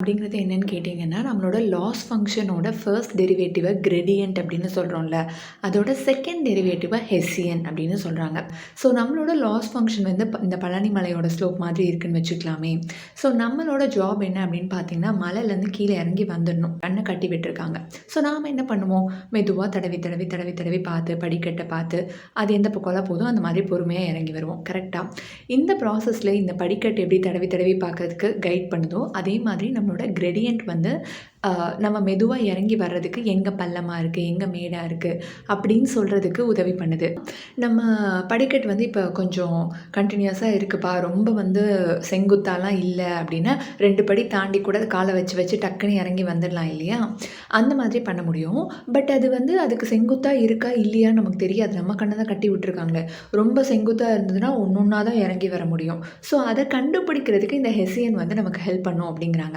அப்படிங்கிறது என்னன்னு கேட்டிங்கன்னா, நம்மளோட லாஸ் ஃபங்ஷனோட ஃபர்ஸ்ட் டெரிவேட்டிவ கிரேடியன்ட் அப்படின்னு சொல்றோம்ல. அதோட செகண்ட் டெரிவேட்டிவ ஹெசியன் அப்படின்னு சொல்றாங்க. ஸோ நம்மளோட லாஸ் ஃபங்ஷன் வந்து இந்த பழனி மலையோட ஸ்லோப் மாதிரி இருக்குன்னு வச்சுக்கலாமே. ஸோ நம்மளோட ஜாப் என்ன அப்படின்னு பார்த்தீங்கன்னா, மலையிலேருந்து கீழே இறங்கி வந்துடணும். கண்ண கட்டி விட்டுருக்காங்க. ஸோ நாம என்ன பண்ணுவோம்? மெதுவா தடவி, தடவி, தடவி, தடவி பார்த்து, படிக்கட்ட பார்த்து, அது எந்த பக்கம்லாம் போதோ அந்த மாதிரி பொறுமையா இறங்கி வருவோம். கரெக்ட்டா? இந்த ப்ராசஸ்ல இந்த படிக்கட்டு எப்படி தடவி, தடவி பார்க்கறதுக்கு கைட் பண்ணுதோ, அதே மாதிரி நம்மளோட கிரேடியன்ட் வந்து நம்ம மெதுவா இறங்கி வர்றதுக்கு எங்க பள்ளமா இருக்கு, எங்க மேடா இருக்கு அப்படின்னு சொல்றதுக்கு உதவி பண்ணுது. நம்ம படிக்கட்டு வந்து இப்போ கொஞ்சம் கன்டினியூஸா இருக்குப்பா, ரொம்ப வந்து செங்குத்தாலாம் இல்ல அப்படின்னா, 2 படி தாண்டி கூட கால வச்சு வச்சு டக்குன்னு இறங்கி வந்துடலாம் இல்லையா? அந்த மாதிரி பண்ண முடியும். பட் அது வந்து அதுக்கு செங்குத்தா இருக்கா, இல்லையான்னு நமக்கு தெரியாது. நம்ம கண்ண தான் கட்டி விட்டுருக்காங்களே. ரொம்ப செங்குத்தா இருந்ததுன்னா, ஒண்ணொண்ணா தான் இறங்கி வர முடியும். ஸோ அத கண்டுபிடிக்கிறதுக்கு இந்த ஹெசியன் வந்து நமக்கு ஹெல்ப் பண்ணும் அப்படிங்கிறாங்க.